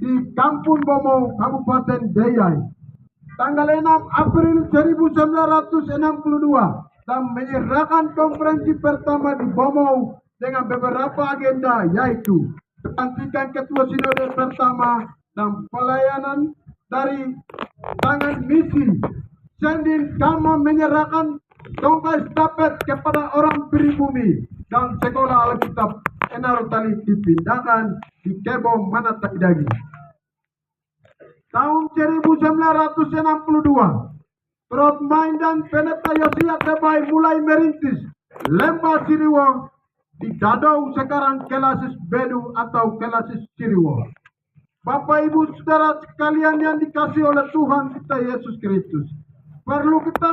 di Kampung Bomo, Kabupaten Deyai. Tanggal 6 April 1962 dan menyerahkan konferensi pertama di Bomo dengan beberapa agenda, yaitu pelantikan Ketua Sinode pertama dan pelayanan dari tangan misi. Sendin Kama menyerahkan tongkat estafet kepada orang pribumi dan sekolah Alkitab Enarutali dipindahkan di Kebo Manatagdagi. Tahun 1962, Prof. Main dan Pendeta Yosia Tebai mulai merintis Lembah Siriwo di Dadau, sekarang Kelasis Bedu atau Kelasis Siriwo. Bapak Ibu Saudara sekalian yang dikasihi oleh Tuhan kita Yesus Kristus, perlu kita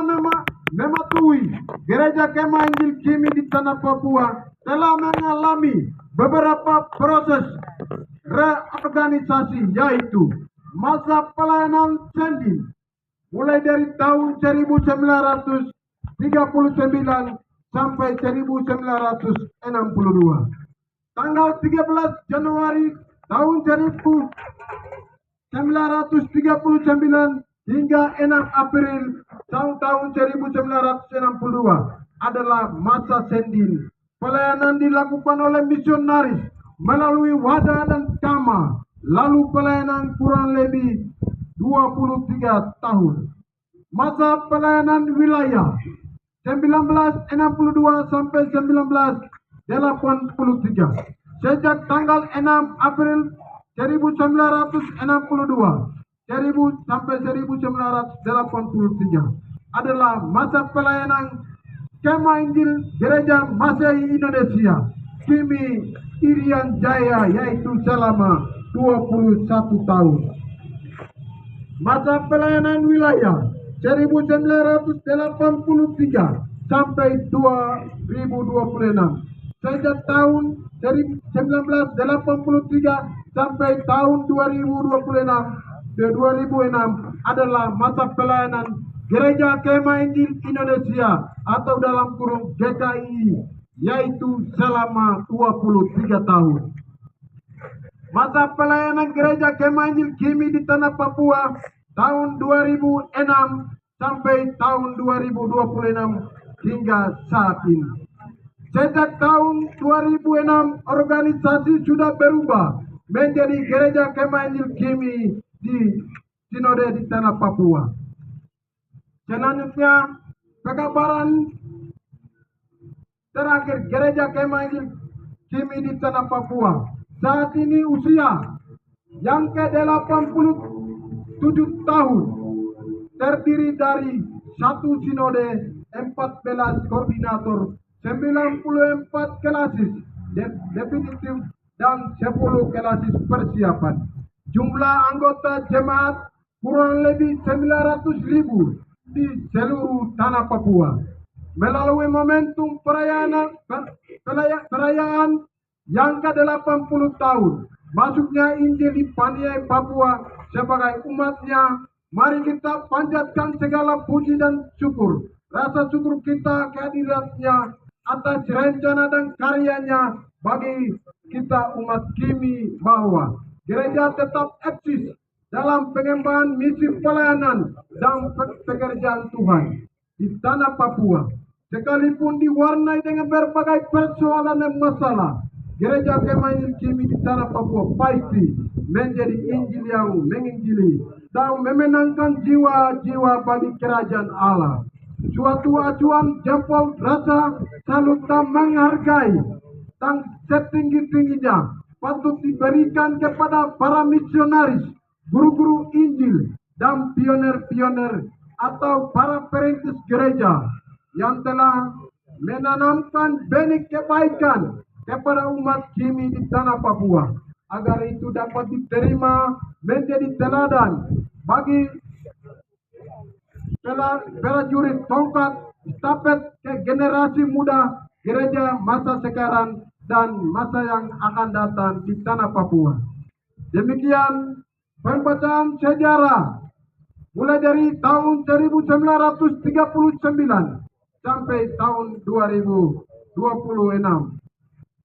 mematuhi Gereja Kemah Injil Kimi di tanah Papua telah mengalami beberapa proses reorganisasi, yaitu masa pelayanan Sendin mulai dari tahun 1939 sampai 1962. Tanggal 13 Januari tahun 1939 hingga 6 April tahun 1962 adalah masa Sendin. Pelayanan dilakukan oleh misionaris melalui wadah dan kama, lalu pelayanan kurang lebih 23 tahun. Masa pelayanan wilayah 1962 sampai 1983. Sejak tanggal 6 April 1962 sampai 1983 adalah masa pelayanan Kemah Injil Gereja Masehi Indonesia Kimi Irian Jaya, yaitu selama 21 tahun. Masa pelayanan wilayah 1983 sampai 2026. Sejak tahun 1983 sampai tahun 2006 adalah masa pelayanan Gereja Kemah Injil Indonesia atau dalam kurung GKI, yaitu selama 23 tahun. Masa pelayanan Gereja Kemah Injil Kimi di tanah Papua tahun 2006 sampai tahun 2026 hingga saat ini. Sejak tahun 2006 organisasi sudah berubah menjadi Gereja Kemah Injil Kimi di Sinode di tanah Papua. Selanjutnya, pekabaran terakhir Gereja Kemah Injil Kimi di tanah Papua. Saat ini usia yang ke-87 tahun, terdiri dari 1 sinode, 14 koordinator, 94 kelasis definitif dan 10 kelasis persiapan. Jumlah anggota jemaat kurang lebih 900.000 di seluruh tanah Papua. Melalui momentum perayaan yang ke-80 tahun masuknya Injil di Paniai Papua sebagai umatnya, mari kita panjatkan segala puji dan syukur. Rasa syukur kita kehadirannya atas rencana dan karyanya bagi kita umat Kimi, bahwa gereja tetap eksis dalam pengembangan misi pelayanan dan pekerjaan Tuhan di tanah Papua. Sekalipun diwarnai dengan berbagai persoalan dan masalah, Gereja Kemah Injil Kimi di tanah Papua pasti menjadi Injil yang menginjili dan memenangkan jiwa-jiwa bagi kerajaan Allah. Suatu acuan jempol rasa salut dan menghargai dan setinggi-tingginya patut diberikan kepada para misionaris, guru-guru Injil, dan pioner-pioner atau para perintis gereja yang telah menanamkan benih kebaikan kepada umat Kimi di tanah Papua, agar itu dapat diterima menjadi teladan bagi prajurit tongkat estafet ke generasi muda gereja masa sekarang dan masa yang akan datang di tanah Papua. Demikian pembacaan sejarah mulai dari tahun 1939 sampai tahun 2026.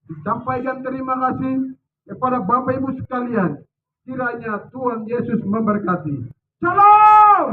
Disampaikan terima kasih kepada Bapak Ibu sekalian Kiranya Tuhan Yesus memberkati. Shalom.